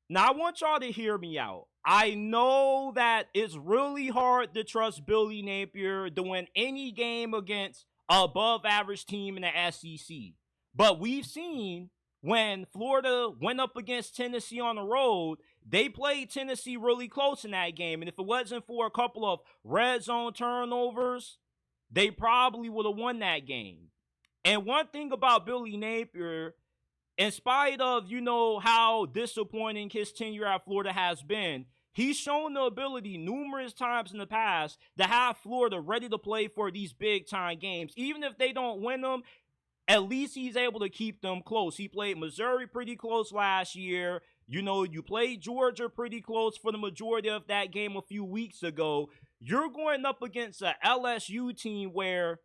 Now, I want y'all to hear me out. I know that it's really hard to trust Billy Napier to win any game against an above average team in the SEC. But we've seen when Florida went up against Tennessee on the road, they played Tennessee really close in that game. And if it wasn't for a couple of red zone turnovers, they probably would have won that game. And one thing about Billy Napier, in spite of, how disappointing his tenure at Florida has been, he's shown the ability numerous times in the past to have Florida ready to play for these big time games. Even if they don't win them, at least he's able to keep them close. He played Missouri pretty close last year. You played Georgia pretty close for the majority of that game a few weeks ago. You're going up against a LSU team where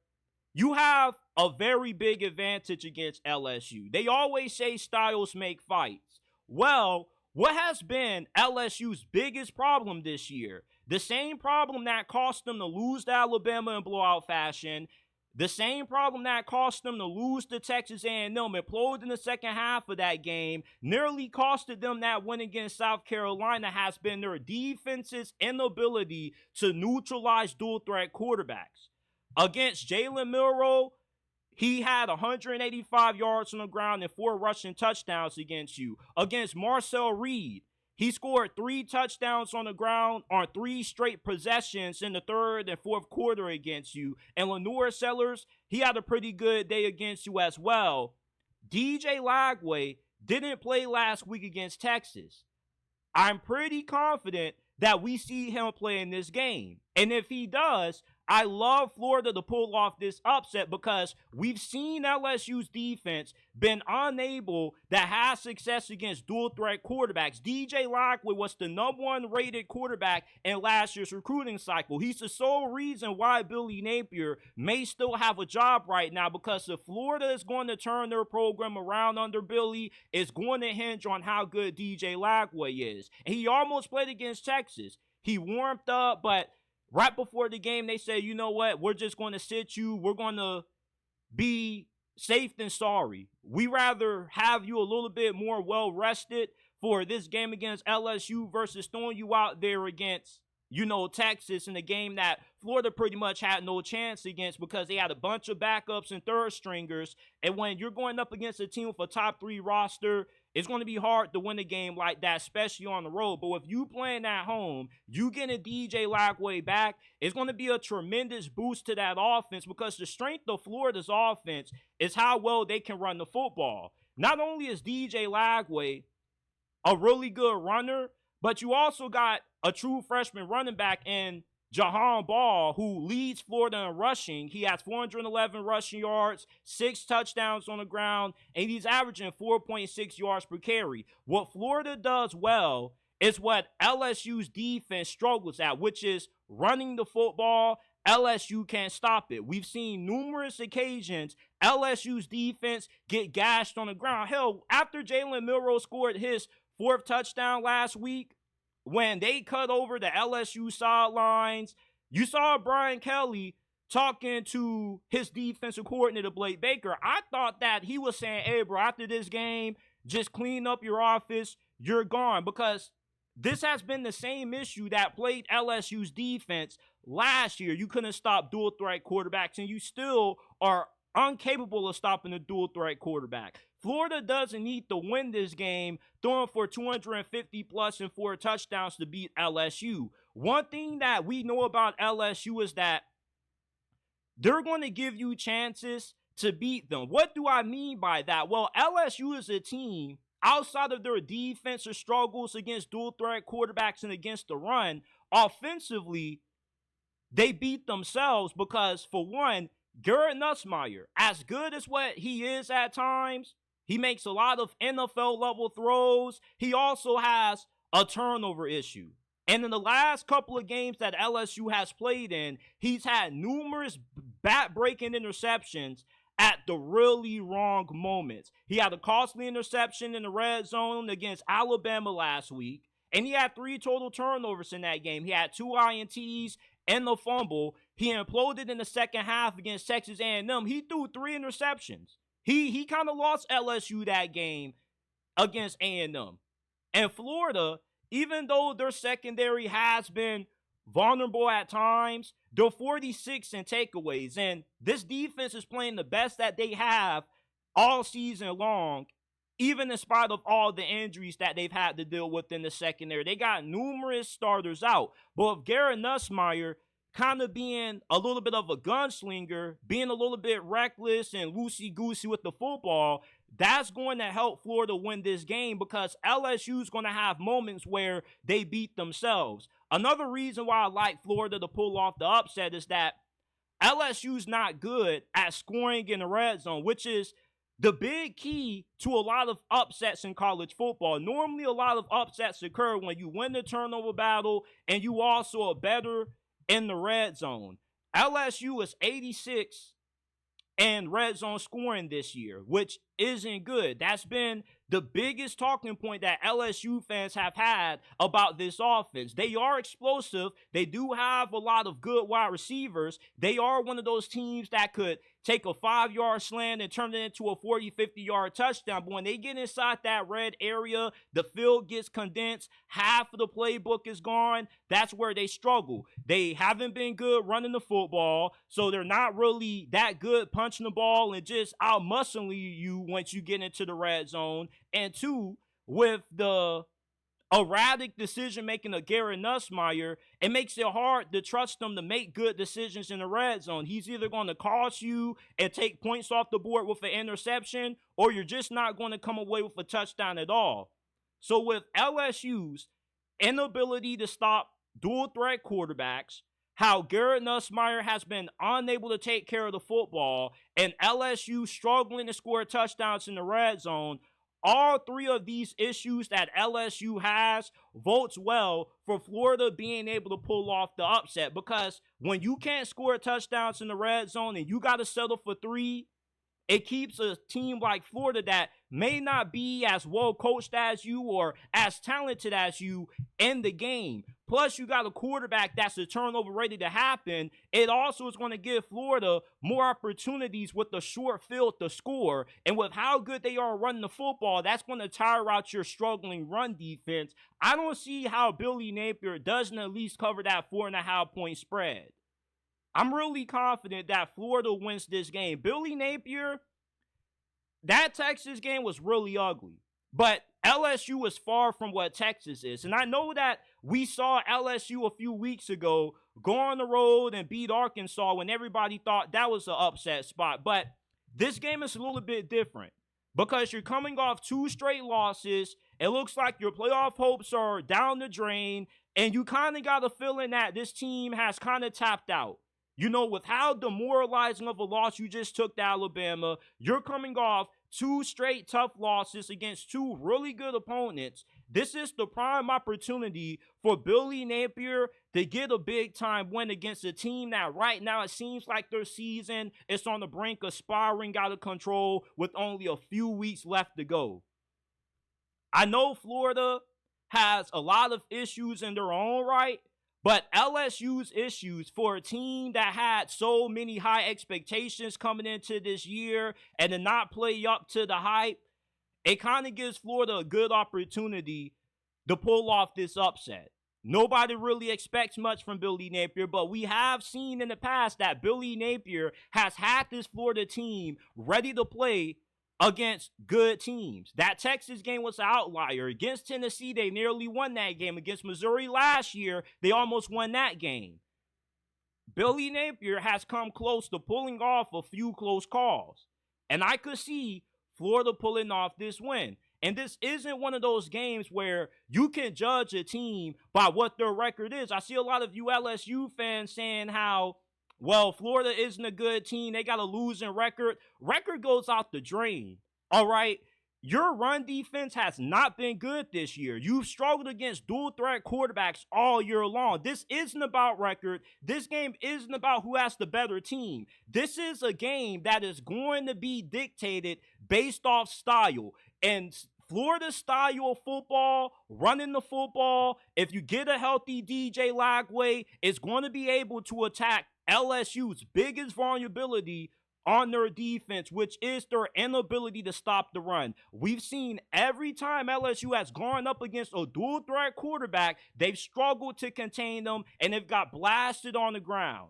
you have a very big advantage against LSU. They always say styles make fights. Well, what has been LSU's biggest problem this year? The same problem that cost them to lose to Alabama in blowout fashion, the same problem that cost them to lose to Texas A&M, imploded in the second half of that game, nearly costed them that win against South Carolina, has been their defense's inability to neutralize dual threat quarterbacks. Against Jalen Milroe, he had 185 yards on the ground and 4 rushing touchdowns against you. Against Marcel Reed, he scored 3 touchdowns on the ground on 3 straight possessions in the third and fourth quarter against you. And Lenore Sellers, he had a pretty good day against you as well. DJ Lagway didn't play last week against Texas. I'm pretty confident that we see him play in this game. And if he does, I love Florida to pull off this upset because we've seen LSU's defense been unable to have success against dual threat quarterbacks. DJ Lagway was the #1 rated quarterback in last year's recruiting cycle. He's the sole reason why Billy Napier may still have a job right now, because if Florida is going to turn their program around under Billy, it's going to hinge on how good DJ Lagway is. And he almost played against Texas. He warmed up, but right before the game, they said, you know what, we're just going to sit you. We're going to be safe than sorry. We rather have you a little bit more well-rested for this game against LSU versus throwing you out there against, Texas in a game that Florida pretty much had no chance against because they had a bunch of backups and third stringers. And when you're going up against a team with a top 3 roster, it's going to be hard to win a game like that, especially on the road. But if you playing at home, you get a DJ Lagway back, it's going to be a tremendous boost to that offense, because the strength of Florida's offense is how well they can run the football. Not only is DJ Lagway a really good runner, but you also got a true freshman running back in Jahan Ball, who leads Florida in rushing. He has 411 rushing yards, 6 touchdowns on the ground, and he's averaging 4.6 yards per carry. What Florida does well is what LSU's defense struggles at, which is running the football. LSU can't stop it. We've seen numerous occasions LSU's defense get gashed on the ground. Hell, after Jalen Milroe scored his 4th touchdown last week, when they cut over the LSU sidelines, you saw Brian Kelly talking to his defensive coordinator, Blake Baker. I thought that he was saying, hey, bro, after this game, just clean up your office. You're gone. Because this has been the same issue that plagued LSU's defense last year. You couldn't stop dual threat quarterbacks, and you still are incapable of stopping a dual threat quarterback. Florida doesn't need to win this game throwing for 250 plus and 4 touchdowns to beat LSU. One thing that we know about LSU is that they're going to give you chances to beat them. What do I mean by that? Well, LSU is a team, outside of their defensive struggles against dual threat quarterbacks and against the run, offensively, they beat themselves because, for one, Garrett Nussmeier, as good as what he is at times, he makes a lot of NFL-level throws. He also has a turnover issue. And in the last couple of games that LSU has played in, he's had numerous bat-breaking interceptions at the really wrong moments. He had a costly interception in the red zone against Alabama last week, and he had 3 total turnovers in that game. He had 2 INTs and the fumble. He imploded in the second half against Texas A&M. He threw 3 interceptions. He kind of lost LSU that game against A&M. And Florida, even though their secondary has been vulnerable at times, they're 46 in takeaways. And this defense is playing the best that they have all season long, even in spite of all the injuries that they've had to deal with in the secondary. They got numerous starters out. But with Garrett Nussmeier kind of being a little bit of a gunslinger, being a little bit reckless and loosey-goosey with the football, that's going to help Florida win this game because LSU is going to have moments where they beat themselves. Another reason why I like Florida to pull off the upset is that LSU's not good at scoring in the red zone, which is the big key to a lot of upsets in college football. Normally, a lot of upsets occur when you win the turnover battle and you also are better in the red zone. LSU is 86 and red zone scoring this year, which isn't good. That's been the biggest talking point that LSU fans have had about this offense. They are explosive. They do have a lot of good wide receivers. They are one of those teams that could take a 5-yard slant and turn it into a 40, 50-yard touchdown. But when they get inside that red area, the field gets condensed, half of the playbook is gone. That's where they struggle. They haven't been good running the football, so they're not really that good punching the ball and just out-muscling you once you get into the red zone. And two, with the erratic decision-making of Garrett Nussmeier, it makes it hard to trust him to make good decisions in the red zone. He's either going to cost you and take points off the board with an interception, or you're just not going to come away with a touchdown at all. So with LSU's inability to stop dual-threat quarterbacks, how Garrett Nussmeier has been unable to take care of the football, and LSU struggling to score touchdowns in the red zone, all three of these issues that LSU has votes well for Florida being able to pull off the upset. Because when you can't score touchdowns in the red zone and you got to settle for 3, it keeps a team like Florida that may not be as well coached as you or as talented as you in the game. Plus, you got a quarterback that's a turnover ready to happen. It also is going to give Florida more opportunities with the short field to score. And with how good they are running the football, that's going to tire out your struggling run defense. I don't see how Billy Napier doesn't at least cover that 4.5-point spread. I'm really confident that Florida wins this game. Billy Napier, that Texas game was really ugly. But LSU is far from what Texas is. And I know that we saw LSU a few weeks ago go on the road and beat Arkansas when everybody thought that was an upset spot. But this game is a little bit different because you're coming off 2 straight losses. It looks like your playoff hopes are down the drain. And you kind of got a feeling that this team has kind of tapped out. You know, with how demoralizing of a loss you just took to Alabama, you're coming off 2 straight tough losses against 2 really good opponents. This is the prime opportunity for Billy Napier to get a big-time win against a team that right now it seems like their season is on the brink of spiraling out of control with only a few weeks left to go. I know Florida has a lot of issues in their own right, but LSU's issues for a team that had so many high expectations coming into this year and to not play up to the hype, it kind of gives Florida a good opportunity to pull off this upset. Nobody really expects much from Billy Napier, but we have seen in the past that Billy Napier has had this Florida team ready to play against good teams. That Texas game was an outlier. Against Tennessee, they nearly won that game. Against Missouri last year, they almost won that game. Billy Napier has come close to pulling off a few close calls. And I could see Florida pulling off this win. And this isn't one of those games where you can judge a team by what their record is. I see a lot of you LSU fans saying how, well, Florida isn't a good team. They got a losing record. Record goes out the drain, all right? Your run defense has not been good this year. You've struggled against dual-threat quarterbacks all year long. This isn't about record. This game isn't about who has the better team. This is a game that is going to be dictated based off style. And Florida style of football, running the football, if you get a healthy DJ Lagway, it's going to be able to attack LSU's biggest vulnerability on their defense, which is their inability to stop the run. We've seen every time LSU has gone up against a dual threat quarterback, they've struggled to contain them and they've got blasted on the ground.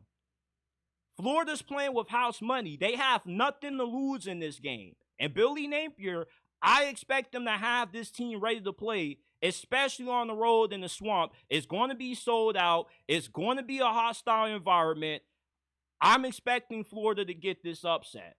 Florida's playing with house money. They have nothing to lose in this game. And Billy Napier, I expect them to have this team ready to play, especially on the road in the swamp. It's going to be sold out. It's going to be a hostile environment. I'm expecting Florida to get this upset.